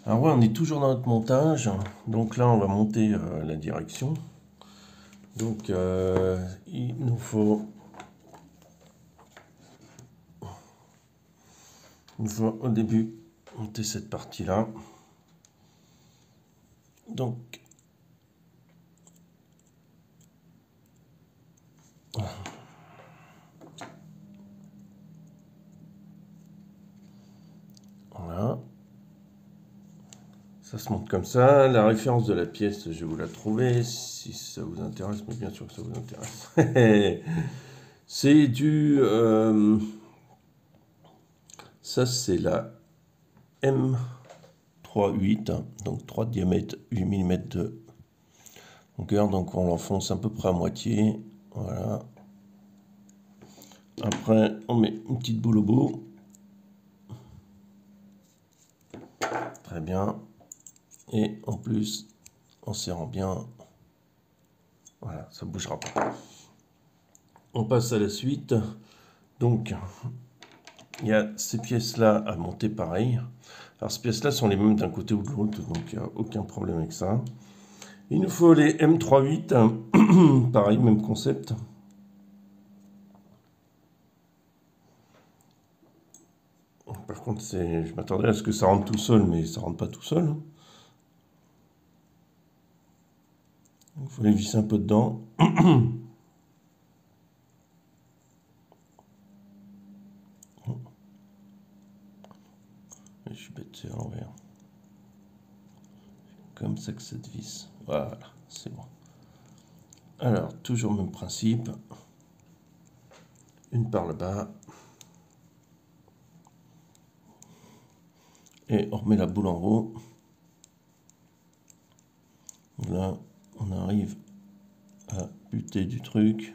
Alors ouais, on est toujours dans notre montage. Donc là, on va monter la direction. Donc il nous faut au début monter cette partie-là. Donc voilà. Ça se monte comme ça. La référence de la pièce, je vais vous la trouver si ça vous intéresse, mais bien sûr que ça vous intéresse. C'est du... ça, c'est la M38, donc 3 de diamètre, 8 mm de longueur. Donc on l'enfonce à peu près à moitié. Voilà. Après, on met une petite boule au bout. Très bien. Et en plus, en serrant bien, voilà, ça ne bougera pas. On passe à la suite. Donc, il y a ces pièces-là à monter pareil. Alors, ces pièces-là sont les mêmes d'un côté ou de l'autre, donc il n'y a aucun problème avec ça. Il nous faut les M38, pareil, même concept. Par contre, je m'attendais à ce que ça rentre tout seul, mais ça rentre pas tout seul. Il faut les visser un peu dedans. Je suis bête, c'est à l'envers. Comme ça que ça te visse. Voilà, c'est bon. Alors, toujours le même principe. Une par le bas. Et on remet la boule en haut. Là, on arrive à buter du truc.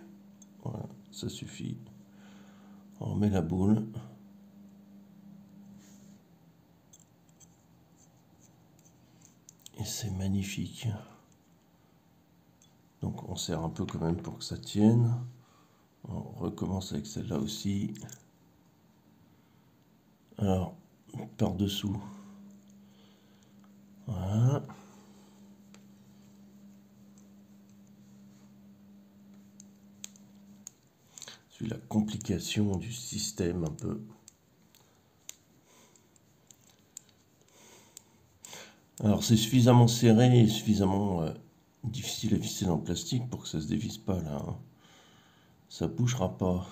Voilà, ça suffit. On remet la boule. Et c'est magnifique. Donc on serre un peu quand même pour que ça tienne. On recommence avec celle-là aussi. Alors, par-dessous. Voilà. C'est la complication du système un peu. Alors c'est suffisamment serré et suffisamment difficile à visser dans le plastique pour que ça se dévisse pas là. Hein. Ça bougera pas.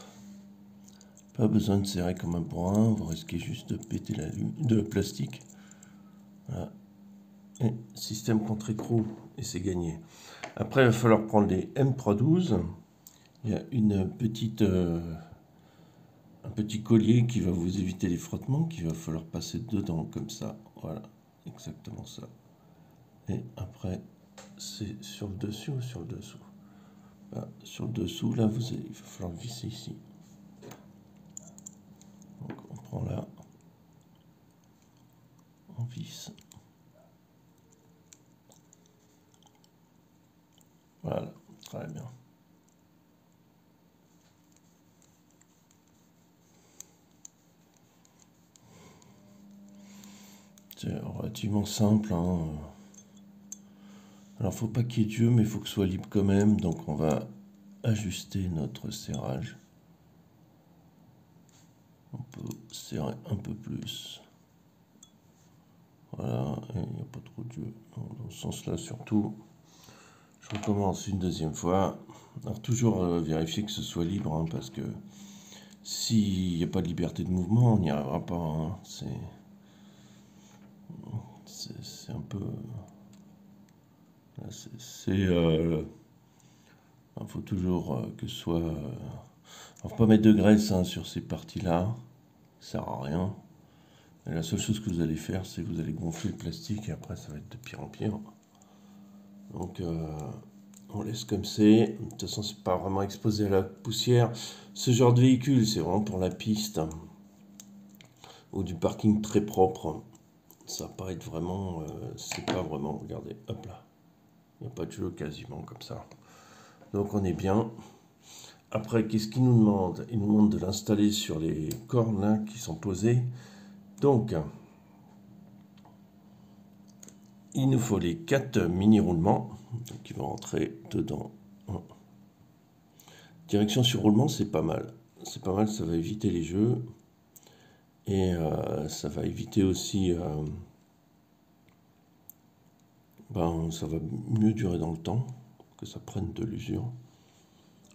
Pas besoin de serrer comme un bourrin, vous risquez juste de péter de plastique. Voilà. Et système contre écrou, et c'est gagné. Après, il va falloir prendre les M312. Il y a un petit collier qui va vous éviter les frottements, qu'il va falloir passer dedans comme ça. Voilà, exactement ça. Et après, c'est sur le dessus ou sur le dessous? Sur le dessous, là, il va falloir le visser ici. Donc, on prend là, on visse. Voilà, très bien. C'est relativement simple. Hein. Alors, faut pas qu'il y ait de jeu, mais il faut que ce soit libre quand même. Donc, on va ajuster notre serrage. On peut serrer un peu plus. Voilà, il n'y a pas trop de jeu. Dans ce sens-là, surtout. Je recommence une deuxième fois. Alors, toujours vérifier que ce soit libre, hein, parce que s'il n'y a pas de liberté de mouvement, on n'y arrivera pas. Hein. C'est un peu... Il faut toujours que ce soit... Il ne faut pas mettre de graisse hein, sur ces parties-là. Ça ne sert à rien. Et la seule chose que vous allez faire, c'est que vous allez gonfler le plastique et après, ça va être de pire en pire. Donc, on laisse comme c'est. De toute façon, c'est pas vraiment exposé à la poussière. Ce genre de véhicule, c'est vraiment pour la piste ou du parking très propre. Ça va pas être vraiment... c'est pas vraiment... Regardez, hop là. Il n'y a pas de jeu quasiment comme ça. Donc on est bien. Après, qu'est-ce qu'il nous demande? Il nous demande de l'installer sur les cornes là, qui sont posées. Donc, il nous faut les 4 mini roulements qui vont rentrer dedans. Direction sur roulement, c'est pas mal. C'est pas mal, ça va éviter les jeux. Et ça va éviter aussi... ça va mieux durer dans le temps, que ça prenne de l'usure.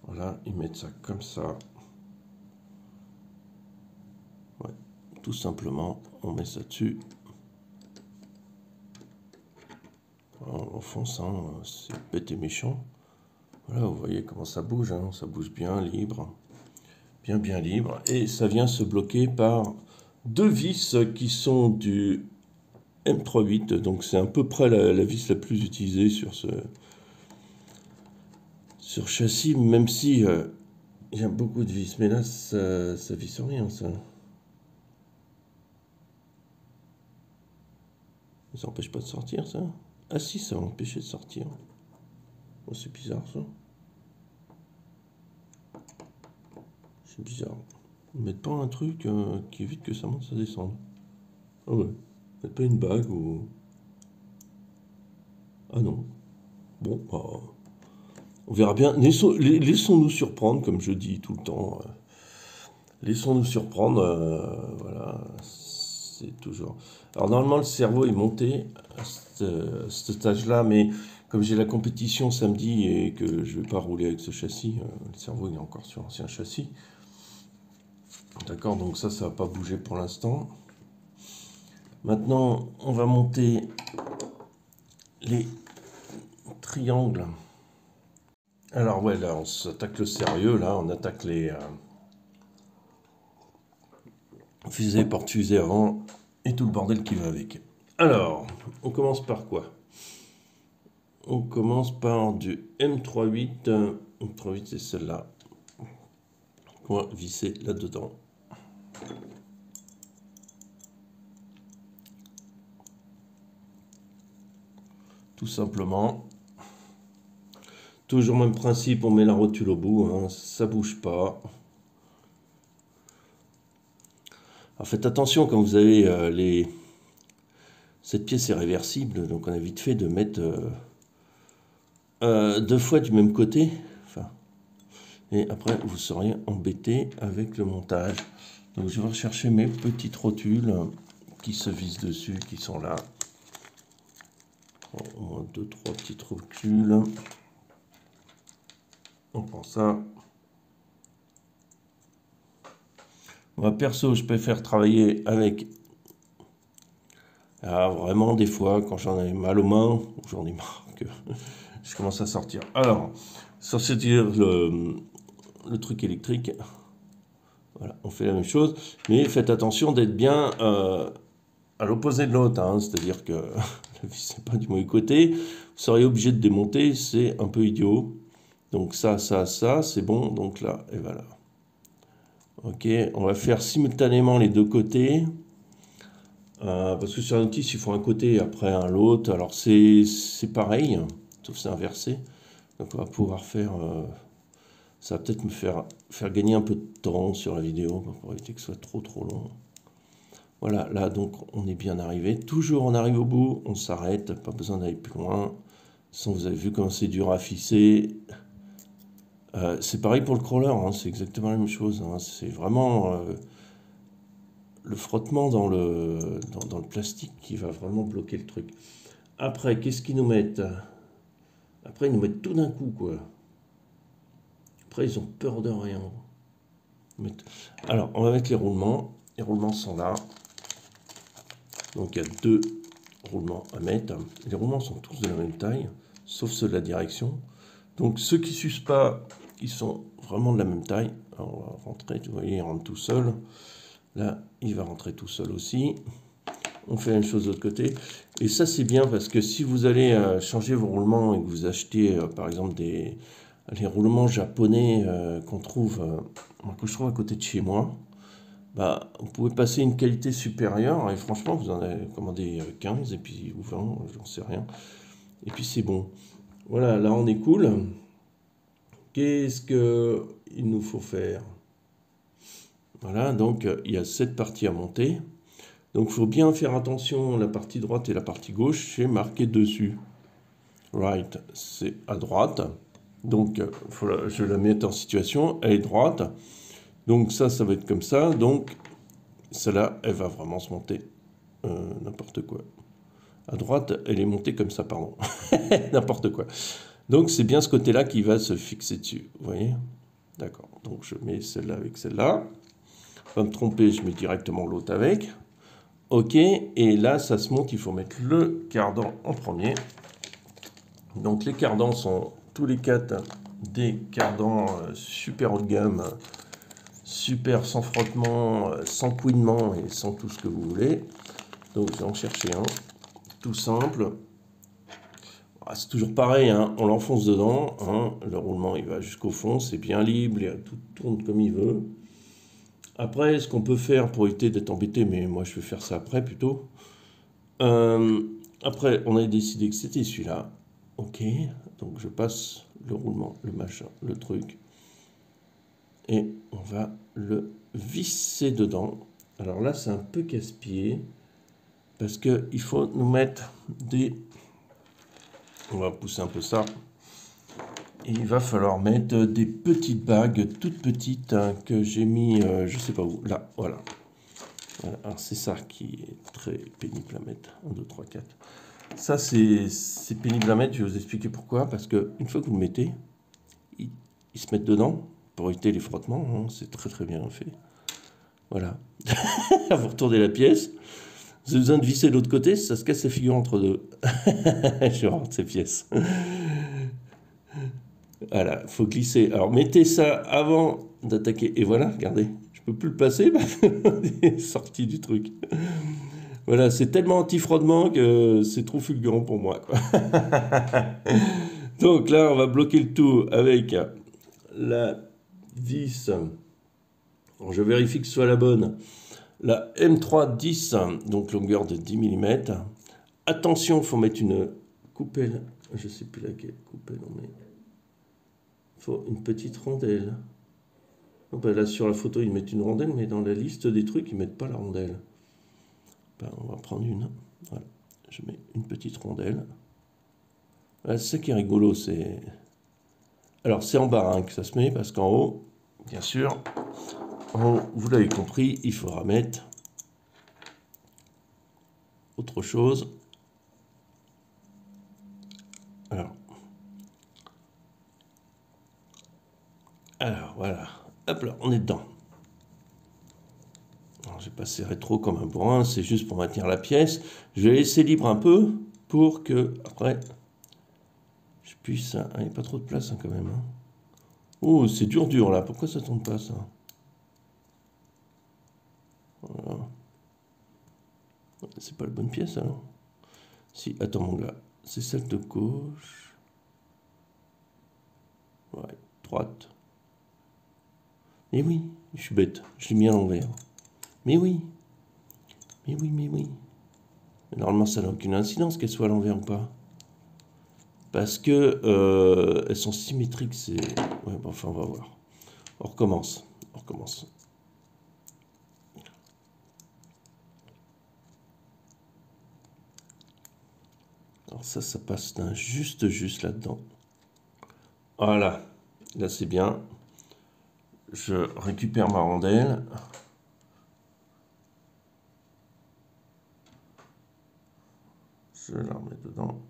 Voilà, ils mettent ça comme ça. Ouais, tout simplement, on met ça dessus. On fonce, hein, c'est bête et méchant. Voilà, vous voyez comment ça bouge, hein, ça bouge bien, libre. Bien libre. Et ça vient se bloquer par 2 vis qui sont du M38. Donc c'est à peu près la vis la plus utilisée sur ce châssis, même si il y a beaucoup de vis. Mais là, ça visse rien, ça. Ça n'empêche pas de sortir, ça? Ah si, ça va empêcher de sortir. Oh, c'est bizarre, ça. C'est bizarre. Ils mettent pas un truc qui évite que ça monte, ça descende. Ah ouais. Ils mettent pas une bague ou... Ah non. Bon, bah, on verra bien. Laissons-nous surprendre, comme je dis tout le temps. Laissons-nous surprendre. Voilà. C'est toujours... Alors normalement, le cerveau est monté à ce stage-là, mais comme j'ai la compétition samedi et que je ne vais pas rouler avec ce châssis, le cerveau il est encore sur l'ancien châssis. D'accord, donc ça va pas bouger pour l'instant. Maintenant, on va monter les triangles. Alors ouais, là, on s'attaque le sérieux, là, on attaque les fusées, porte-fusées avant, et tout le bordel qui va avec. Alors, on commence par quoi? On commence par du M38. M38, c'est celle-là. On va visser là-dedans. Tout simplement. Toujours même principe, on met la rotule au bout, hein, ça bouge pas. Alors faites attention quand vous avez cette pièce est réversible, donc on a vite fait de mettre 2 fois du même côté. Enfin, et après vous seriez embêté avec le montage. Donc je vais rechercher mes petites rotules qui se vissent dessus, qui sont là. Au moins 2-3 petites rotules. On prend ça. Moi, perso, je préfère travailler avec... vraiment, des fois, quand j'en ai mal aux mains, j'en ai marre que je commence à sortir. Alors, sur le truc électrique, voilà, on fait la même chose. Mais faites attention d'être bien à l'opposé de l'autre. Hein, c'est-à-dire que la vis n'est pas du mauvais côté. Vous seriez obligé de démonter, c'est un peu idiot. Donc ça, c'est bon. Donc là, et voilà. Ok, on va faire simultanément les 2 côtés. Parce que sur un outil, il faut un côté et après un l'autre. Alors c'est pareil, sauf c'est inversé. Donc on va pouvoir faire... ça va peut-être me faire gagner un peu de temps sur la vidéo pour éviter que ce soit trop long. Voilà, là donc on est bien arrivé. Toujours on arrive au bout, on s'arrête, pas besoin d'aller plus loin. Sans vous avez vu comment c'est dur à fisser. C'est pareil pour le crawler, hein, c'est exactement la même chose. Hein, c'est vraiment le frottement dans le plastique qui va vraiment bloquer le truc. Après, qu'est-ce qu'ils nous mettent? Après, ils nous mettent tout d'un coup, quoi. Après, ils ont peur de rien. Alors, on va mettre les roulements. Les roulements sont là. Donc, il y a 2 roulements à mettre. Les roulements sont tous de la même taille, sauf ceux de la direction. Donc, ceux qui ne s'usent pas, ils sont vraiment de la même taille. Alors, on va rentrer, vous voyez, il rentre tout seul. Là, il va rentrer tout seul aussi. On fait la même chose de l'autre côté. Et ça, c'est bien parce que si vous allez changer vos roulements et que vous achetez, par exemple, les roulements japonais que je trouve à côté de chez moi, bah, vous pouvez passer une qualité supérieure. Et franchement, vous en avez commandé 15 et puis ou 20, j'en sais rien. Et puis c'est bon. Voilà, là, on est cool. Qu'est-ce qu'il nous faut faire? Voilà, donc il y a cette partie à monter. Donc il faut bien faire attention, la partie droite et la partie gauche, c'est marqué dessus. Right, c'est à droite. Donc je la mets en situation, elle est droite. Donc ça va être comme ça. Donc celle-là, elle va vraiment se monter n'importe quoi. À droite, elle est montée comme ça, pardon. N'importe quoi. Donc c'est bien ce côté-là qui va se fixer dessus. Vous voyez? D'accord. Donc je mets celle-là avec celle-là. Pas me tromper, je mets directement l'autre avec. OK. Et là, ça se monte. Il faut mettre le cardan en premier. Donc les cardans sont tous les quatre des cardans super haut de gamme, super sans frottement, sans couinement et sans tout ce que vous voulez. Donc je vais en chercher un, tout simple. C'est toujours pareil, hein, on l'enfonce dedans, hein, le roulement il va jusqu'au fond, c'est bien libre, tout tourne comme il veut. Après, ce qu'on peut faire pour éviter d'être embêté, mais moi je vais faire ça après plutôt. Après, on a décidé que c'était celui-là. OK, donc je passe le roulement, le machin, le truc. Et on va le visser dedans. Alors là, c'est un peu casse-pied. Parce qu'il faut nous mettre des... On va pousser un peu ça. Et il va falloir mettre des petites bagues, toutes petites, hein, que j'ai mis, je sais pas où. Là, voilà. Voilà. Alors c'est ça qui est très pénible à mettre. 1, 2, 3, 4. Ça, c'est pénible à mettre, je vais vous expliquer pourquoi. Parce qu'une fois que vous le mettez, ils se mettent dedans pour éviter les frottements. Hein, c'est très très bien fait. Voilà. Vous retournez la pièce. Vous avez besoin de visser de l'autre côté, ça se casse la figure entre deux. Je rentre ces pièces. Voilà, il faut glisser. Alors mettez ça avant d'attaquer. Et voilà, regardez, je peux plus le passer parce qu'il est sorti du truc. Voilà, c'est tellement anti-frottement que c'est trop fulgurant pour moi, quoi. Donc là, on va bloquer le tout avec la vis. Alors, je vérifie que ce soit la bonne. La M310, donc longueur de 10 mm. Attention, il faut mettre une coupelle. Je ne sais plus laquelle coupelle on met. Il faut une petite rondelle. Oh ben là, sur la photo, ils mettent une rondelle, mais dans la liste des trucs, ils ne mettent pas la rondelle. Ben, on va prendre une. Voilà. Je mets une petite rondelle. Voilà, c'est ça qui est rigolo. Alors, c'est en bas hein, que ça se met, parce qu'en haut, bien sûr, vous l'avez compris, il faudra mettre autre chose. Alors voilà, hop là, on est dedans. Alors, je vais pas serrer trop comme un bourrin, c'est juste pour maintenir la pièce. Je vais laisser libre un peu pour que, après, je puisse... Ah, il n'y a pas trop de place hein, quand même. Hein. Oh, c'est dur là, pourquoi ça tombe pas ça? Voilà. C'est pas la bonne pièce alors. Si, attends mon gars, c'est celle de gauche. Ouais, droite. Mais oui, je suis bête, je l'ai mis à l'envers. Mais oui, mais oui, mais oui. Mais normalement, ça n'a aucune incidence qu'elle soit à l'envers ou pas. Parce que elles sont symétriques, c'est... Ouais, bon, enfin, on va voir. On recommence, on recommence. Alors ça passe d'un juste là-dedans. Voilà, là c'est bien. Je récupère ma rondelle. Je la remets dedans.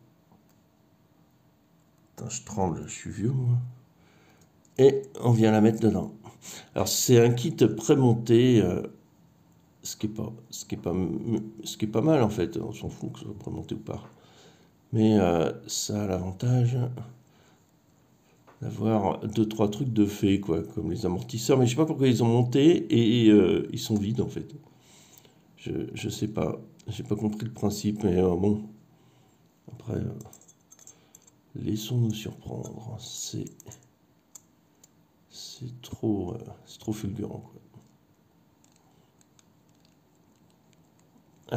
Putain, je tremble, je suis vieux moi. Et on vient la mettre dedans. Alors c'est un kit prémonté, ce qui est pas mal en fait. On s'en fout que ce soit prémonté ou pas. Mais ça a l'avantage d'avoir 2-3 trucs de fait, quoi, comme les amortisseurs. Mais je sais pas pourquoi ils ont monté et ils sont vides en fait. Je sais pas. J'ai pas compris le principe, mais bon. Après, laissons-nous surprendre. C'est trop fulgurant, quoi.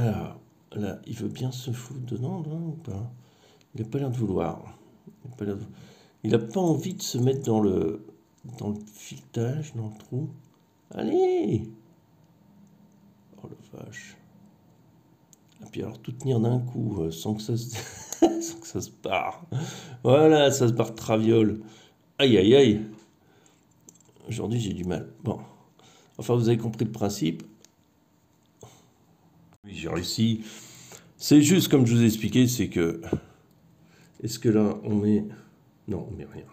Alors, là, il veut bien se foutre dedans, là, ou pas? Il n'a pas l'air de vouloir. Il n'a pas envie de se mettre dans le filetage, dans le trou. Allez! Oh la vache. Et puis alors tout tenir d'un coup sans que ça se... sans que ça se barre. Voilà, ça se barre de traviole. Aïe aïe aïe. Aujourd'hui j'ai du mal. Bon. Enfin vous avez compris le principe. Oui, j'ai réussi. C'est juste comme je vous ai expliqué, c'est que... Est-ce que là on met... Non, on met rien.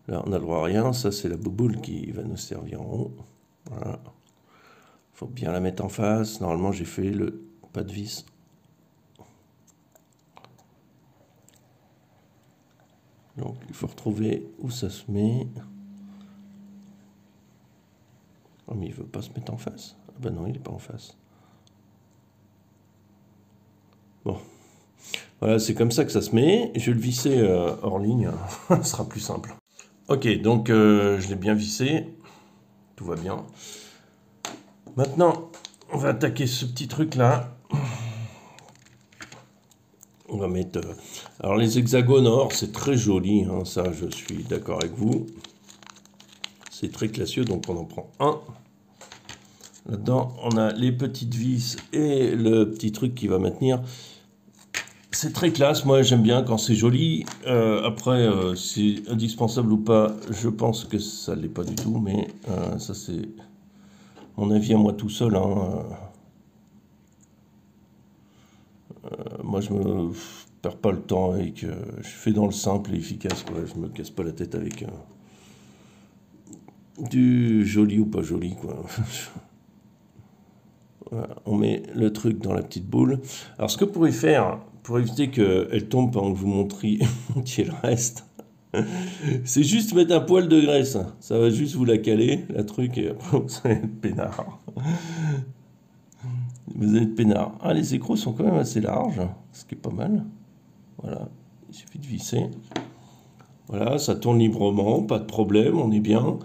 Là on a le droit à rien. Ça c'est la bouboule qui va nous servir en haut. Voilà. Faut bien la mettre en face. Normalement j'ai fait le pas de vis. Donc il faut retrouver où ça se met. Oh mais il veut pas se mettre en face. Ah ben non, il n'est pas en face. Bon. Voilà, c'est comme ça que ça se met. Je vais le visser hors ligne. Ce sera plus simple. Ok, donc je l'ai bien vissé. Tout va bien. Maintenant, on va attaquer ce petit truc là. On va mettre... alors les hexagones or, c'est très joli, hein, ça je suis d'accord avec vous. C'est très classieux, donc on en prend un. Là-dedans, on a les petites vis et le petit truc qui va maintenir. C'est très classe, moi j'aime bien quand c'est joli. Après, c'est indispensable ou pas, je pense que ça ne l'est pas du tout, mais ça c'est mon avis à moi tout seul. Hein. Moi je me perds pas le temps avec... je fais dans le simple et efficace, quoi. Je me casse pas la tête avec du joli ou pas joli, quoi. Voilà, on met le truc dans la petite boule. Alors ce que vous pourrez faire, pour éviter qu'elle tombe pendant que vous montriez le reste, c'est juste mettre un poil de graisse. Ça va juste vous la caler, la truc, et après vous allez être peinard. Vous allez être peinard. Ah, les écrous sont quand même assez larges, ce qui est pas mal. Voilà, il suffit de visser. Voilà, ça tourne librement, pas de problème, on est bien.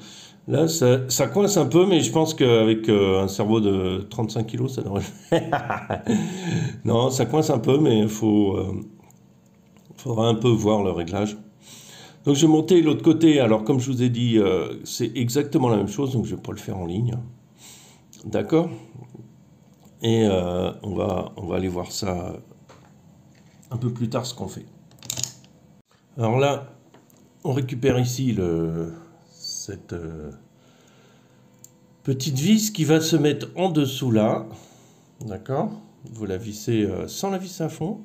Là, ça coince un peu, mais je pense qu'avec un cerveau de 35 kilos, ça devrait le faire. Non, ça coince un peu, mais il faudra un peu voir le réglage. Donc, je vais monter l'autre côté. Alors, comme je vous ai dit, c'est exactement la même chose, donc je ne vais pas le faire en ligne. D'accord? Et on va aller voir ça un peu plus tard, ce qu'on fait. Alors là, on récupère ici cette petite vis qui va se mettre en dessous là. D'accord? Vous la vissez sans la visser à fond.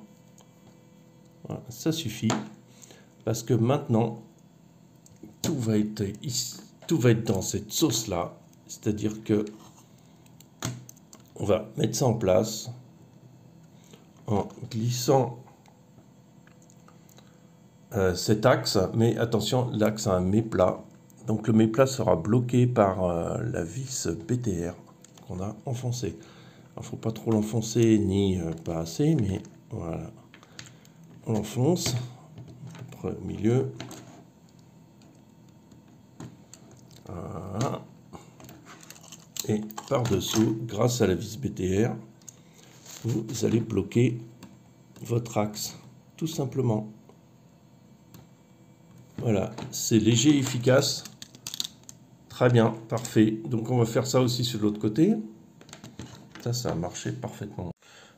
Voilà, ça suffit. Parce que maintenant, tout va être ici, tout va être dans cette sauce là. C'est-à-dire que on va mettre ça en place en glissant cet axe. Mais attention, l'axe a un méplat. Donc le méplat sera bloqué par la vis BTR qu'on a enfoncée. Il ne faut pas trop l'enfoncer ni pas assez, mais voilà. On l'enfonce au milieu. Voilà. Et par-dessous, grâce à la vis BTR, vous allez bloquer votre axe, tout simplement. Voilà, c'est léger et efficace. Très bien, parfait. Donc on va faire ça aussi sur l'autre côté. Ça a marché parfaitement.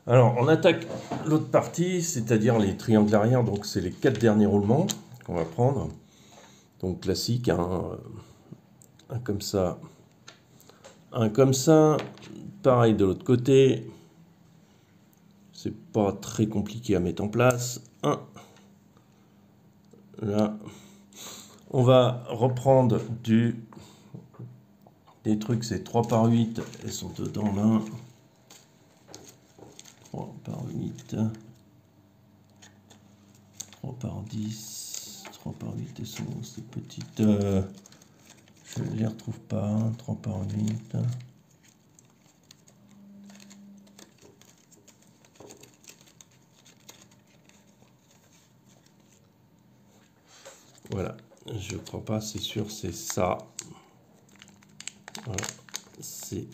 Alors, on attaque l'autre partie, c'est-à-dire les triangles arrière. Donc, c'est les 4 derniers roulements qu'on va prendre. Donc, classique, hein, un comme ça, un comme ça. Pareil de l'autre côté. C'est pas très compliqué à mettre en place. Un. Là. On va reprendre des trucs, c'est 3 par 8. Elles sont dedans là. 3 par 8. 3 par 10. 3 par 8, elles sont ces petites... je ne les retrouve pas. 3 par 8. Voilà, je ne crois pas, c'est sûr, c'est ça. Voilà, c'est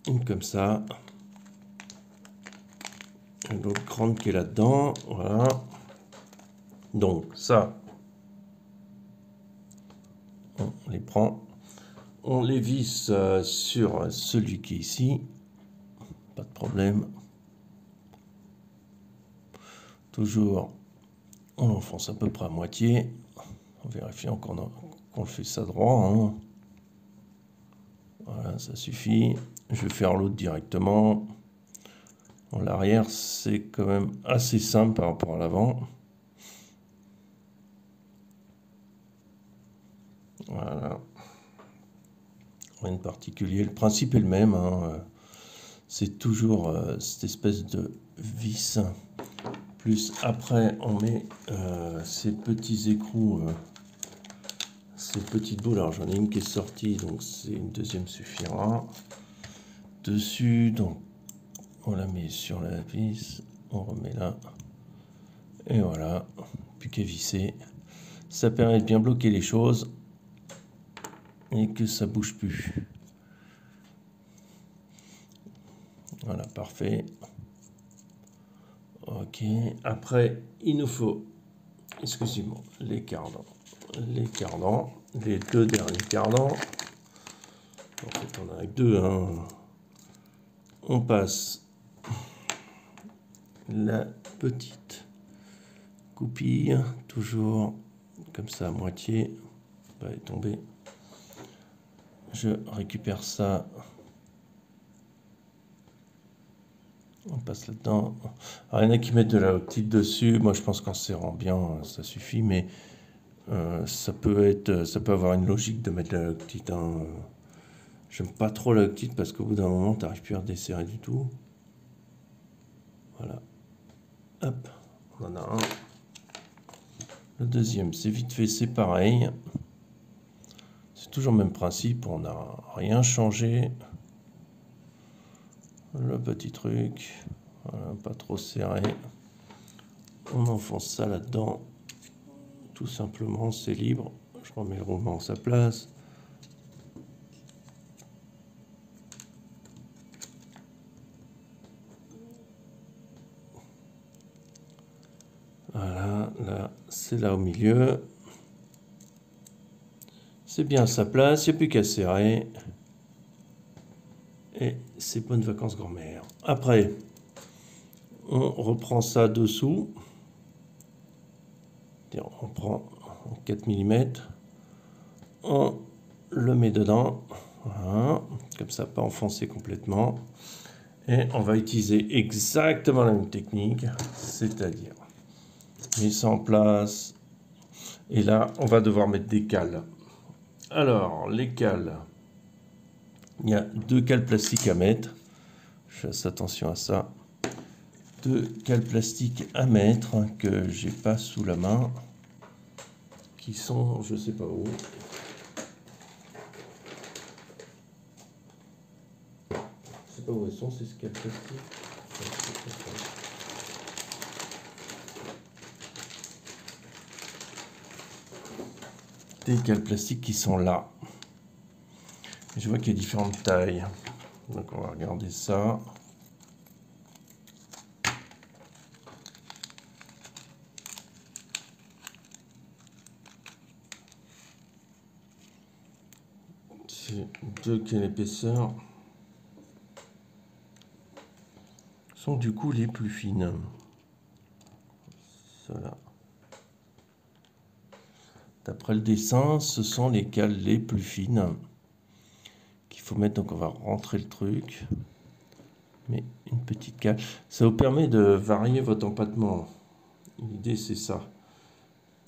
une comme ça. L'autre grande qui est là-dedans, voilà. Donc ça, on les prend, on les visse sur celui qui est ici, pas de problème. Toujours, on enfonce à peu près à moitié, en vérifiant qu'on fait ça droit. Hein. Voilà, ça suffit. Je vais faire l'autre directement. L'arrière, c'est quand même assez simple par rapport à l'avant. Voilà. Rien de particulier. Le principe est le même. Hein. C'est toujours cette espèce de vis. Plus après, on met ces petits écrous, ces petites boules. Alors j'en ai une qui est sortie, donc c'est une deuxième suffira. Dessus, donc on la met sur la vis, on remet là. Et voilà, plus qu'à visser. Ça permet de bien bloquer les choses et que ça bouge plus. Voilà, parfait. Ok, après il nous faut, excusez-moi, les cardans, les deux derniers cardans. En fait, on en a que deux. Hein. On passe la petite goupille, toujours comme ça à moitié. Elle est tombée. Je récupère ça. On passe là-dedans. Alors, il y en a qui mettent de la loctite dessus. Moi, je pense qu'en serrant bien, ça suffit. Mais ça peut avoir une logique de mettre de la loctite. Hein. J'aime pas trop la loctite parce qu'au bout d'un moment, tu n'arrives plus à redesserrer du tout. Voilà. Hop, on en a un. Le deuxième, c'est vite fait, c'est pareil. C'est toujours le même principe, on n'a rien changé. Le petit truc, voilà, pas trop serré. On enfonce ça là-dedans. Tout simplement, c'est libre. Je remets le roulement à sa place. Voilà, là, c'est là au milieu. C'est bien à sa place, il n'y a plus qu'à serrer. Et c'est bonnes vacances grand-mère. Après, on reprend ça dessous. On prend 4 mm. On le met dedans. Voilà, comme ça, pas enfoncé complètement. Et on va utiliser exactement la même technique, c'est-à-dire mettre ça en place. Et là, on va devoir mettre des cales. Alors, les cales, il y a 2 cales plastiques à mettre. Je fasse attention à ça. 2 cales plastiques à mettre que j'ai pas sous la main, qui sont, je sais pas où. Je sais pas où elles sont ces cales plastiques. Des cales plastiques qui sont là. Je vois qu'il y a différentes tailles. Donc on va regarder ça. C'est 2 quelle épaisseur. Sont du coup les plus fines. Cela. D'après le dessin, ce sont les cales les plus fines qu'il faut mettre. Donc on va rentrer le truc. Mais une petite cale. Ça vous permet de varier votre empattement. L'idée c'est ça.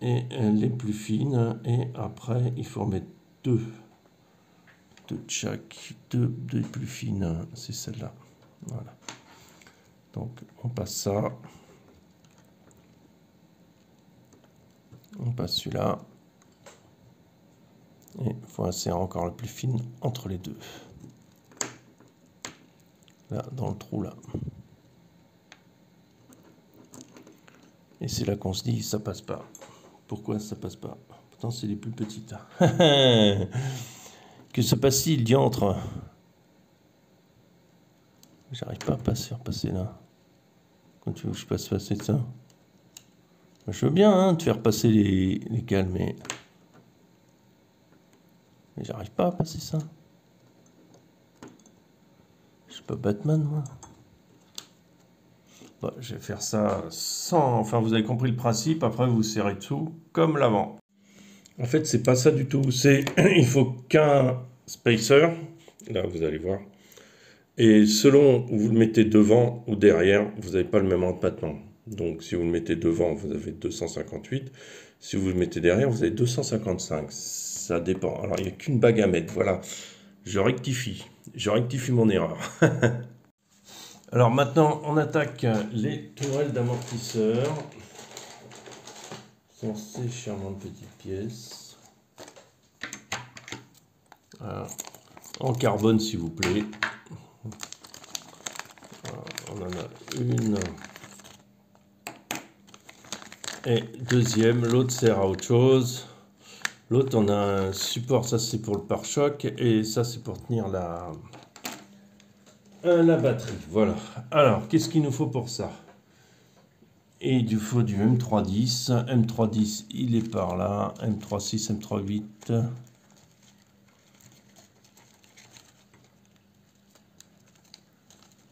Et les plus fines. Et après, il faut en mettre 2. De chaque. 2 plus fines. C'est celle-là. Voilà. Donc on passe ça. On passe celui-là. Et il faut insérer encore la plus fine entre les deux. Là, dans le trou, là. Et c'est là qu'on se dit, ça passe pas. Pourquoi ça passe pas? Pourtant, c'est les plus petites. Que se passe-t-il, diantre? J'arrive pas à faire passer là. Quand tu veux que je passe passer de ça? Je veux bien hein, te faire passer les cales, mais j'arrive pas à passer ça. Je suis pas Batman, moi. Bon, je vais faire ça sans... Enfin, vous avez compris le principe. Après, vous serrez dessous comme l'avant. En fait, c'est pas ça du tout. C'est il faut qu'un spacer. Là, vous allez voir. Et selon où vous le mettez devant ou derrière, vous n'avez pas le même empattement. Donc, si vous le mettez devant, vous avez 258. Si vous le mettez derrière, vous avez 255. Ça dépend. Alors, il n'y a qu'une bague à mettre. Voilà. Je rectifie. Je rectifie mon erreur. Alors maintenant, on attaque les tourelles d'amortisseurs. Ce sont ces charmantes petites pièces. Voilà. En carbone, s'il vous plaît. Voilà. On en a une. Et deuxième, l'autre sert à autre chose. L'autre, on a un support, ça c'est pour le pare-choc. Et ça, c'est pour tenir la batterie. Voilà. Alors, qu'est-ce qu'il nous faut pour ça? Et il faut du M310. M310, il est par là. M36, M38.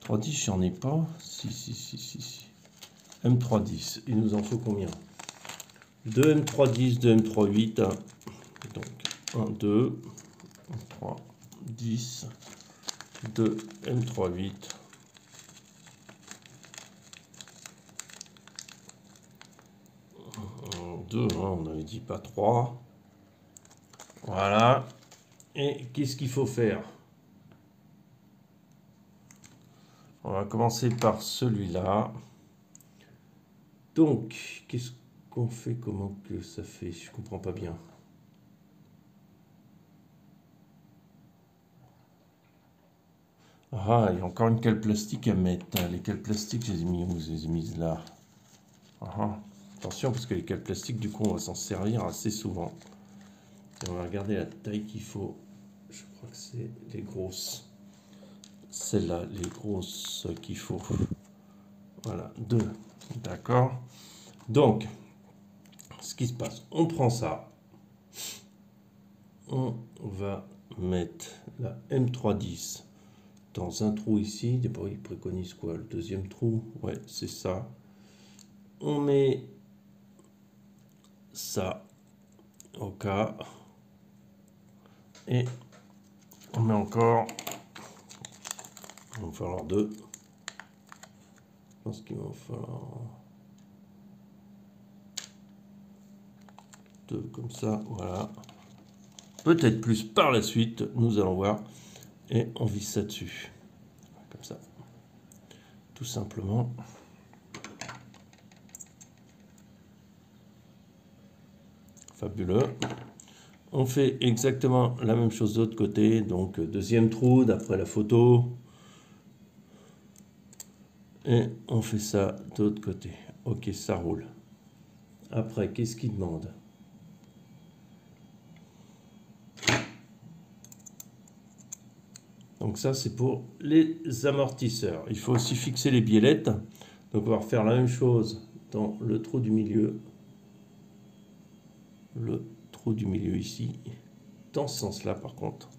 M310, j'en ai pas. Si. M310, il nous en faut combien? 2 M310, 2 M38. Donc, 1, 2, 3, 10, 2 M38. 2, on avait dit pas 3. Voilà. Et qu'est-ce qu'il faut faire? On va commencer par celui-là. Donc, qu'est-ce qu'on fait? Comment que ça fait? Je comprends pas bien. Ah, il y a encore une cale plastique à mettre. Les cales plastiques, je les ai mis où? Je les ai mises là. Ah, attention, parce que les cales plastiques, du coup, on va s'en servir assez souvent. Et on va regarder la taille qu'il faut. Je crois que c'est les grosses. Celles-là, les grosses qu'il faut. Voilà, 2. D'accord. Donc, ce qui se passe, on prend ça. On va mettre la M310 dans un trou ici. D'abord, il préconise quoi? Le deuxième trou? Ouais, c'est ça. On met ça au cas. Et on met encore. Il va en falloir 2. Je pense qu'il va en falloir 2 comme ça. Voilà. Peut-être plus par la suite. Nous allons voir. Et on visse ça dessus. Comme ça. Tout simplement. Fabuleux. On fait exactement la même chose de l'autre côté. Donc, deuxième trou d'après la photo. Et on fait ça de l'autre côté. Ok, ça roule. Après, qu'est-ce qu'il demande? Donc ça, c'est pour les amortisseurs. Il faut aussi fixer les biellettes. Donc on va refaire la même chose dans le trou du milieu. Le trou du milieu ici. Dans ce sens-là, par contre.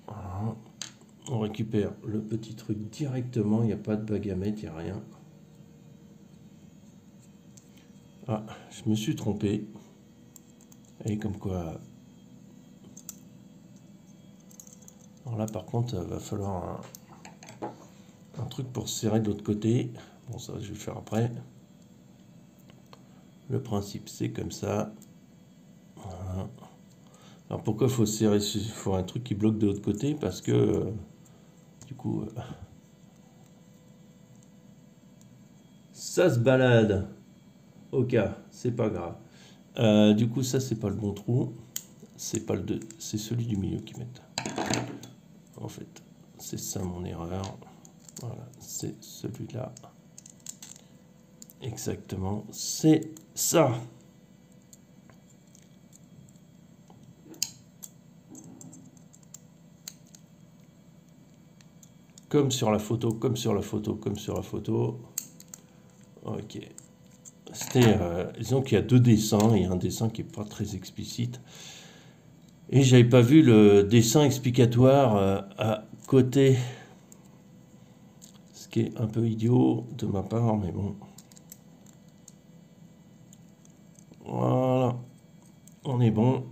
Voilà. On récupère le petit truc directement. Il n'y a pas de bague à mettre, il n'y a rien. Ah, je me suis trompé. Et comme quoi... Alors là, par contre, il va falloir un truc pour serrer de l'autre côté. Bon, ça, je vais le faire après. Le principe, c'est comme ça. Voilà. Alors, pourquoi il faut serrer? Il faut un truc qui bloque de l'autre côté, parce que, du coup, ça se balade. Au cas, c'est pas grave. Du coup, ça, c'est pas le bon trou. C'est pas le 2, c'est celui du milieu qui met. En fait, c'est ça mon erreur. Voilà, c'est celui-là. Exactement, c'est ça. Comme sur la photo, comme sur la photo, comme sur la photo. Ok. C'était, disons qu'il y a 2 dessins. Il y a un dessin qui n'est pas très explicite. Et j'avais pas vu le dessin explicatoire à côté qui est un peu idiot de ma part, mais bon. Voilà, on est bon.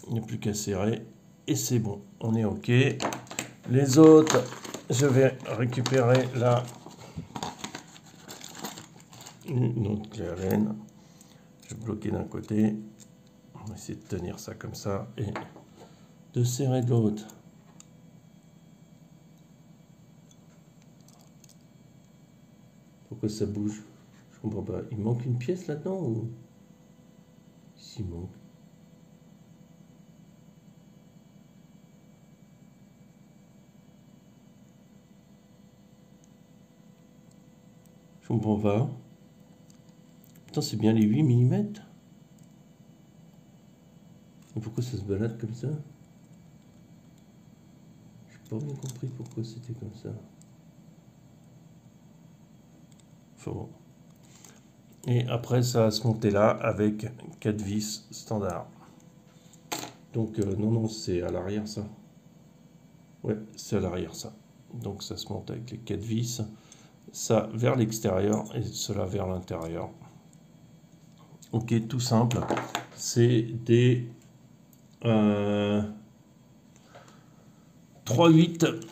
Il n'y a plus qu'à serrer. Et c'est bon, on est OK. Les autres, je vais récupérer là une autre clé Allen. Je vais bloquer d'un côté. On va essayer de tenir ça comme ça et de serrer de l'autre. Pourquoi ça bouge? Je comprends pas. Il manque une pièce là-dedans ou... S'il manque. Je comprends pas. Putain, c'est bien les 8 mm. Mais pourquoi ça se balade comme ça? J'ai pas bien compris pourquoi c'était comme ça. Enfin bon. Et après, ça va se monter là avec 4 vis standard. Donc, non, c'est à l'arrière ça. Ouais, c'est à l'arrière ça. Donc, ça se monte avec les 4 vis. Ça vers l'extérieur et cela vers l'intérieur. Ok, tout simple. C'est des 3/8.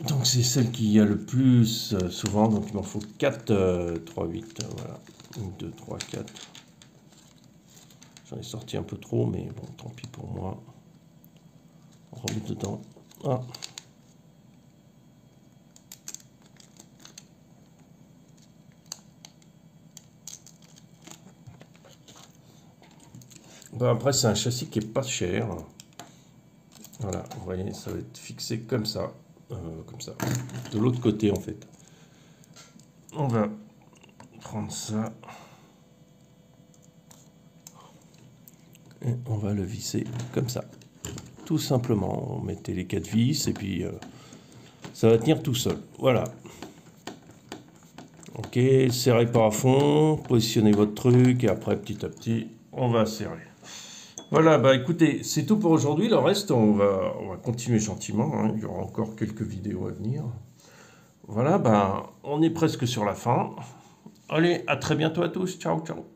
Donc c'est celle qui a le plus souvent. Donc il m'en faut 4 3/8. Voilà. 1, 2, 3, 4. J'en ai sorti un peu trop, mais bon, tant pis pour moi. On remet dedans. Ah. Bon, après, c'est un châssis qui est pas cher. Voilà, vous voyez, ça va être fixé comme ça. De l'autre côté, en fait. On va prendre ça. Et on va le visser comme ça. Tout simplement. On mettait les 4 vis et puis ça va tenir tout seul. Voilà. Ok, serrez pas à fond. Positionnez votre truc et après, petit à petit, on va serrer. Voilà, bah écoutez, c'est tout pour aujourd'hui. Le reste, on va continuer gentiment. Hein. Il y aura encore quelques vidéos à venir. Voilà, bah on est presque sur la fin. Allez, à très bientôt à tous. Ciao, ciao.